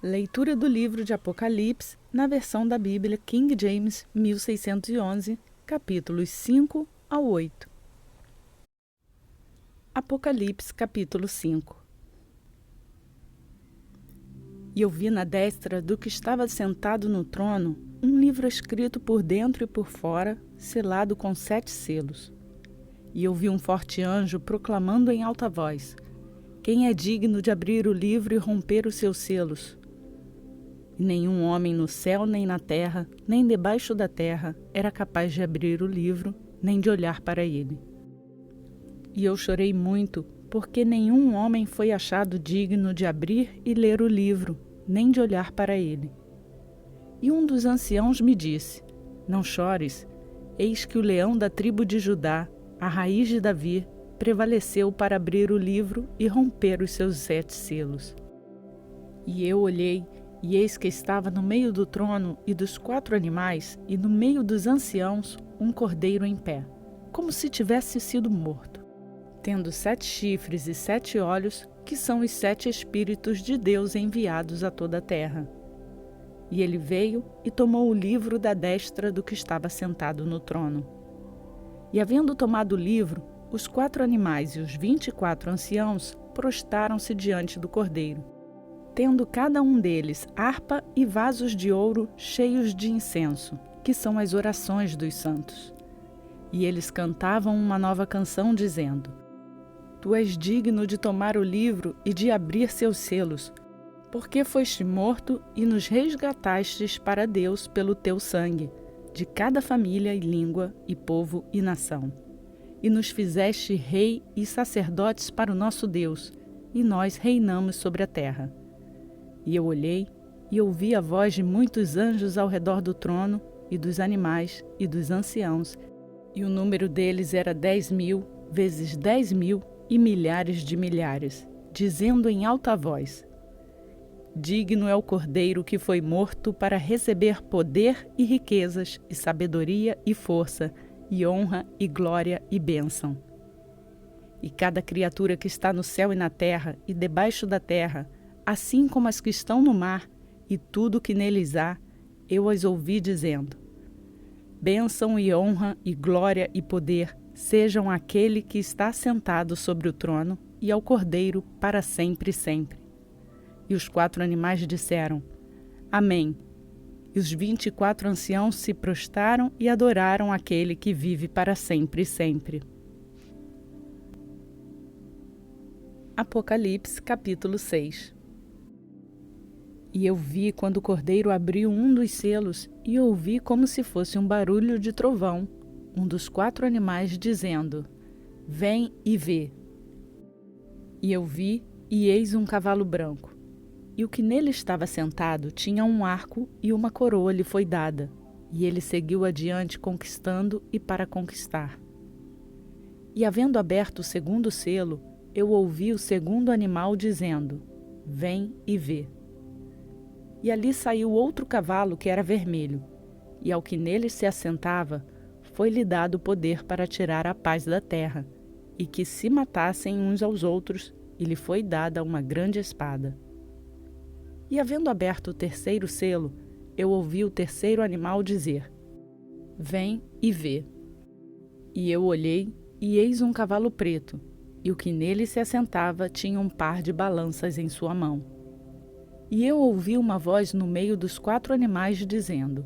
Leitura do livro de Apocalipse, na versão da Bíblia King James 1611, capítulos 5 ao 8. Apocalipse, capítulo 5. E eu vi na destra do que estava sentado no trono um livro escrito por dentro e por fora, selado com 7 selos. E eu vi um forte anjo proclamando em alta voz: quem é digno de abrir o livro e romper os seus selos? E nenhum homem no céu, nem na terra, nem debaixo da terra, era capaz de abrir o livro, nem de olhar para ele. E eu chorei muito, porque nenhum homem foi achado digno de abrir e ler o livro, nem de olhar para ele. E um dos anciãos me disse: não chores, eis que o leão da tribo de Judá, a raiz de Davi, prevaleceu para abrir o livro e romper os seus 7 selos. E eu olhei, e eis que estava no meio do trono e dos 4 animais, e no meio dos anciãos, um cordeiro em pé, como se tivesse sido morto, tendo 7 chifres e 7 olhos, que são os 7 Espíritos de Deus enviados a toda a terra. E ele veio e tomou o livro da destra do que estava sentado no trono. E havendo tomado o livro, os 4 animais e os 24 anciãos prostaram-se diante do cordeiro, tendo cada um deles harpa e vasos de ouro cheios de incenso, que são as orações dos santos. E eles cantavam uma nova canção, dizendo: Tu és digno de tomar o livro e de abrir seus selos, porque foste morto e nos resgatastes para Deus pelo teu sangue, de cada família e língua e povo e nação. E nos fizeste rei e sacerdotes para o nosso Deus, e nós reinamos sobre a terra. E eu olhei e ouvi a voz de muitos anjos ao redor do trono, e dos animais, e dos anciãos, e o número deles era 10.000 vezes 10.000 e milhares de milhares, dizendo em alta voz: digno é o Cordeiro que foi morto para receber poder e riquezas, e sabedoria e força, e honra e glória e bênção. E cada criatura que está no céu e na terra, e debaixo da terra, assim como as que estão no mar, e tudo que neles há, eu as ouvi dizendo: bênção e honra e glória e poder sejam àquele que está sentado sobre o trono e ao Cordeiro para sempre e sempre. E os 4 animais disseram: Amém. E os 24 anciãos se prostraram e adoraram aquele que vive para sempre e sempre. Apocalipse, capítulo 6. E eu vi quando o cordeiro abriu um dos selos, e ouvi como se fosse um barulho de trovão, um dos 4 animais dizendo: vem e vê. E eu vi, e eis um cavalo branco. E o que nele estava sentado tinha um arco, e uma coroa lhe foi dada, e ele seguiu adiante conquistando e para conquistar. E havendo aberto o 2º selo, eu ouvi o 2º animal dizendo: vem e vê. E ali saiu outro cavalo que era vermelho, e ao que nele se assentava, foi-lhe dado poder para tirar a paz da terra, e que se matassem uns aos outros, e lhe foi dada uma grande espada. E havendo aberto o 3º selo, eu ouvi o 3º animal dizer: vem e vê. E eu olhei, e eis um cavalo preto, e o que nele se assentava tinha um par de balanças em sua mão. E eu ouvi uma voz no meio dos 4 animais dizendo: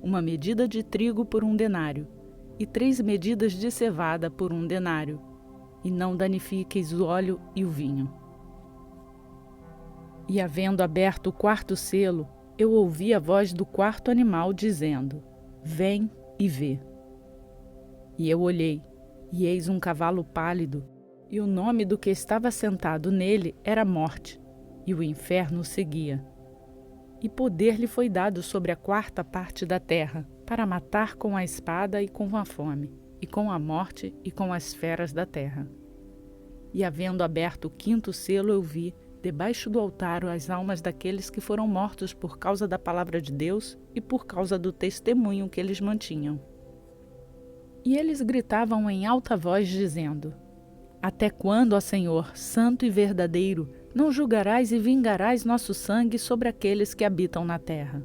uma medida de trigo por 1 denário, e 3 medidas de cevada por 1 denário, e não danifiqueis o óleo e o vinho. E havendo aberto o 4º selo, eu ouvi a voz do 4º animal dizendo: vem e vê. E eu olhei, e eis um cavalo pálido, e o nome do que estava sentado nele era Morte, e o inferno o seguia. E poder lhe foi dado sobre a 4ª parte da terra, para matar com a espada e com a fome, e com a morte e com as feras da terra. E havendo aberto o 5º selo, eu vi, debaixo do altar, as almas daqueles que foram mortos por causa da palavra de Deus e por causa do testemunho que eles mantinham. E eles gritavam em alta voz, dizendo: Até quando, ó Senhor, santo e verdadeiro, não julgarás e vingarás nosso sangue sobre aqueles que habitam na terra?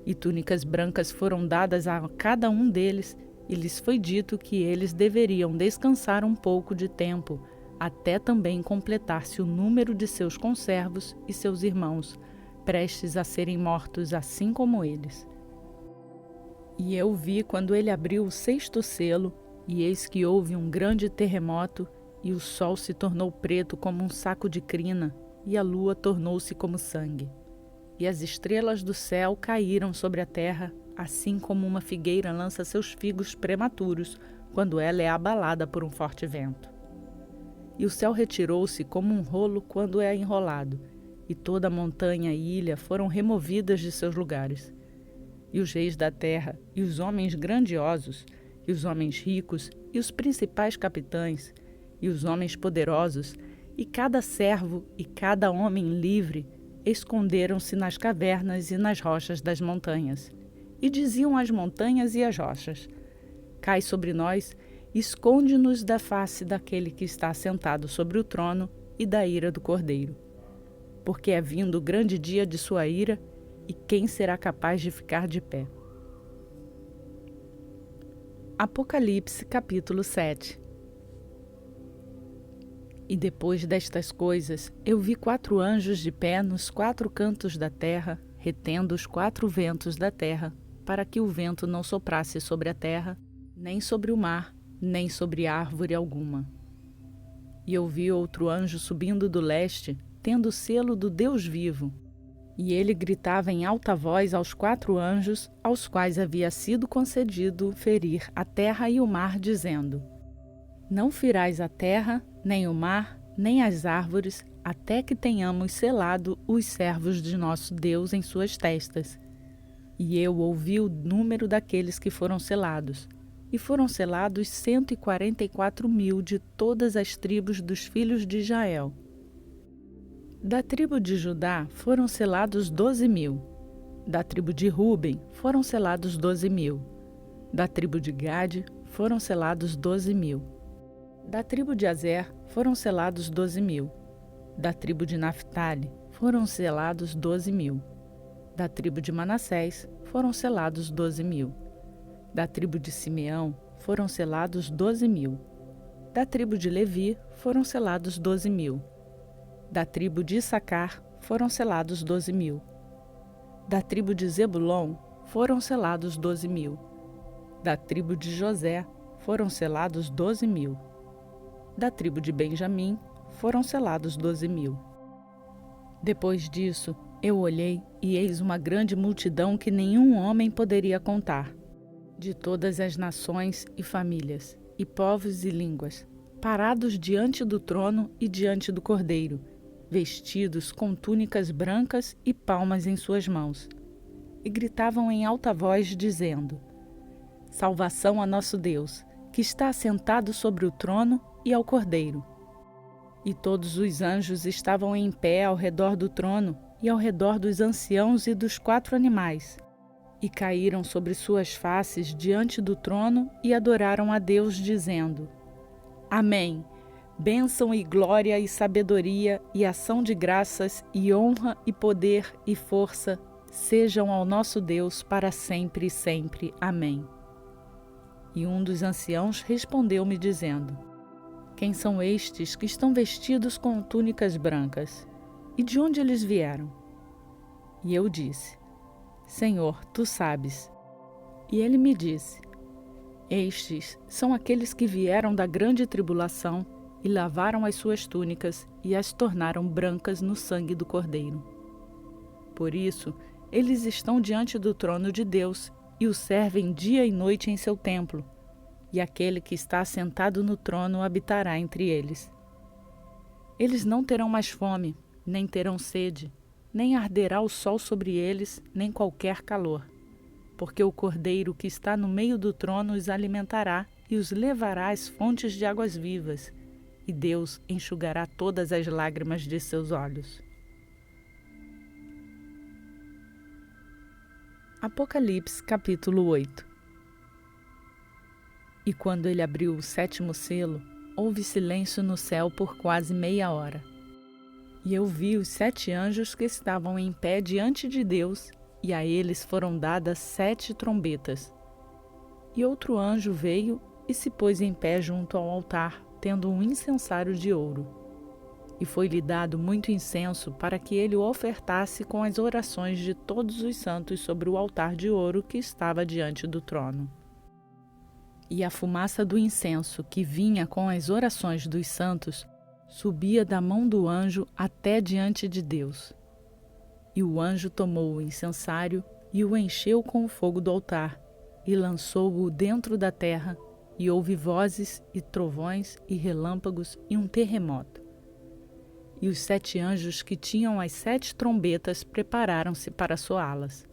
E túnicas brancas foram dadas a cada um deles, e lhes foi dito que eles deveriam descansar um pouco de tempo, até também completar-se o número de seus conservos e seus irmãos, prestes a serem mortos assim como eles. E eu vi quando ele abriu o sexto selo, e eis que houve um grande terremoto, e o sol se tornou preto como um saco de crina, e a lua tornou-se como sangue. E as estrelas do céu caíram sobre a terra, assim como uma figueira lança seus figos prematuros, quando ela é abalada por um forte vento. E o céu retirou-se como um rolo quando é enrolado, e toda a montanha e ilha foram removidas de seus lugares. E os reis da terra, e os homens grandiosos, e os homens ricos, e os principais capitães, e os homens poderosos, e cada servo e cada homem livre, esconderam-se nas cavernas e nas rochas das montanhas. E diziam às montanhas e às rochas: Cai sobre nós, esconde-nos da face daquele que está sentado sobre o trono e da ira do Cordeiro. Porque é vindo o grande dia de sua ira, e quem será capaz de ficar de pé? Apocalipse capítulo 7. E depois destas coisas, eu vi 4 anjos de pé nos 4 cantos da terra, retendo os 4 ventos da terra, para que o vento não soprasse sobre a terra, nem sobre o mar, nem sobre árvore alguma. E eu vi outro anjo subindo do leste, tendo o selo do Deus vivo. E ele gritava em alta voz aos 4 anjos, aos quais havia sido concedido ferir a terra e o mar, dizendo: Não ferais a terra, nem o mar, nem as árvores, até que tenhamos selado os servos de nosso Deus em suas testas. E eu ouvi o número daqueles que foram selados. E foram selados 144.000 de todas as tribos dos filhos de Israel. Da tribo de Judá foram selados 12.000. Da tribo de Ruben foram selados 12.000. Da tribo de Gade foram selados 12.000. Da tribo de Azer foram selados 12.000. Da tribo de Naphtali foram selados 12.000. Da tribo de Manassés foram selados 12.000. Da tribo de Simeão foram selados 12.000. Da tribo de Levi foram selados 12.000. Da tribo de Issacar foram selados 12.000. Da tribo de Zebulon foram selados 12.000. Da tribo de José foram selados 12.000. Da tribo de Benjamim foram selados 12.000. Depois disso, eu olhei e eis uma grande multidão que nenhum homem poderia contar, de todas as nações e famílias, e povos e línguas, parados diante do trono e diante do Cordeiro, vestidos com túnicas brancas e palmas em suas mãos. E gritavam em alta voz, dizendo: Salvação a nosso Deus, que está assentado sobre o trono, e ao Cordeiro. E todos os anjos estavam em pé ao redor do trono, e ao redor dos anciãos e dos 4 animais, e caíram sobre suas faces diante do trono e adoraram a Deus, dizendo: Amém. Bênção e glória e sabedoria e ação de graças e honra e poder e força sejam ao nosso Deus para sempre e sempre. Amém. E um dos anciãos respondeu-me dizendo: Quem são estes que estão vestidos com túnicas brancas? E de onde eles vieram? E eu disse: Senhor, tu sabes. E ele me disse: Estes são aqueles que vieram da grande tribulação e lavaram as suas túnicas e as tornaram brancas no sangue do Cordeiro. Por isso, eles estão diante do trono de Deus e o servem dia e noite em seu templo, e aquele que está sentado no trono habitará entre eles. Eles não terão mais fome, nem terão sede, nem arderá o sol sobre eles, nem qualquer calor, porque o Cordeiro que está no meio do trono os alimentará e os levará às fontes de águas vivas, e Deus enxugará todas as lágrimas de seus olhos. Apocalipse capítulo 8. E quando ele abriu o 7º selo, houve silêncio no céu por quase meia hora. E eu vi os 7 anjos que estavam em pé diante de Deus, e a eles foram dadas 7 trombetas. E outro anjo veio e se pôs em pé junto ao altar, tendo um incensário de ouro. E foi-lhe dado muito incenso para que ele o ofertasse com as orações de todos os santos sobre o altar de ouro que estava diante do trono. E a fumaça do incenso que vinha com as orações dos santos subia da mão do anjo até diante de Deus. E o anjo tomou o incensário e o encheu com o fogo do altar, e lançou-o dentro da terra, e houve vozes e trovões e relâmpagos e um terremoto. E os 7 anjos que tinham as 7 trombetas prepararam-se para soá-las.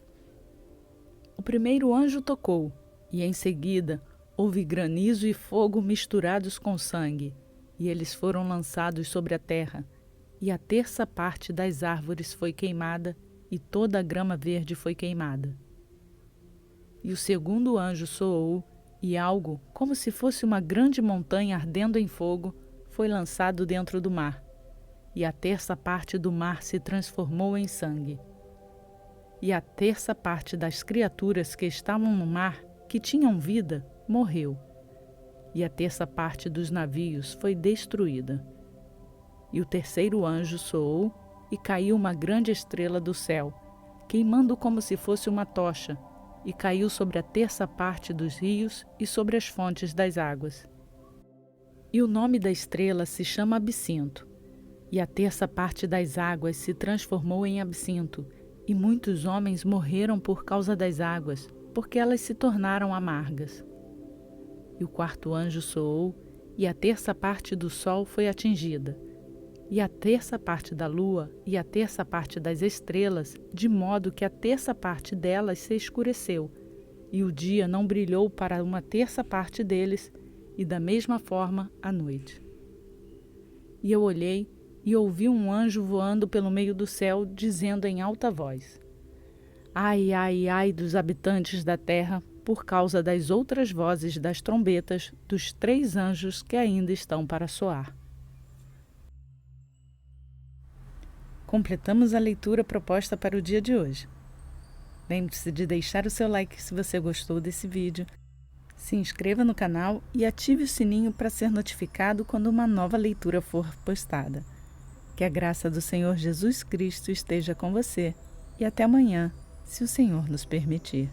O primeiro anjo tocou, e em seguida houve granizo e fogo misturados com sangue, e eles foram lançados sobre a terra, e a 1/3 parte das árvores foi queimada, e toda a grama verde foi queimada. E o segundo anjo soou, e algo, como se fosse uma grande montanha ardendo em fogo, foi lançado dentro do mar, e a 1/3 parte do mar se transformou em sangue. E a 1/3 parte das criaturas que estavam no mar, que tinham vida, morreu, e a 1/3 parte dos navios foi destruída. E o terceiro anjo soou, e caiu uma grande estrela do céu, queimando como se fosse uma tocha, e caiu sobre a 1/3 parte dos rios e sobre as fontes das águas. E o nome da estrela se chama Absinto, e a 1/3 parte das águas se transformou em absinto, e muitos homens morreram por causa das águas, porque elas se tornaram amargas. E o quarto anjo soou, e a 1/3 parte do sol foi atingida, e a 1/3 parte da lua, e a 1/3 parte das estrelas, de modo que a 1/3 parte delas se escureceu, e o dia não brilhou para uma 1/3 parte deles, e da mesma forma a noite. E eu olhei, e ouvi um anjo voando pelo meio do céu, dizendo em alta voz: Ai, ai, ai dos habitantes da terra, por causa das outras vozes das trombetas dos 3 anjos que ainda estão para soar. Completamos a leitura proposta para o dia de hoje. Lembre-se de deixar o seu like se você gostou desse vídeo, se inscreva no canal e ative o sininho para ser notificado quando uma nova leitura for postada. Que a graça do Senhor Jesus Cristo esteja com você e até amanhã, se o Senhor nos permitir.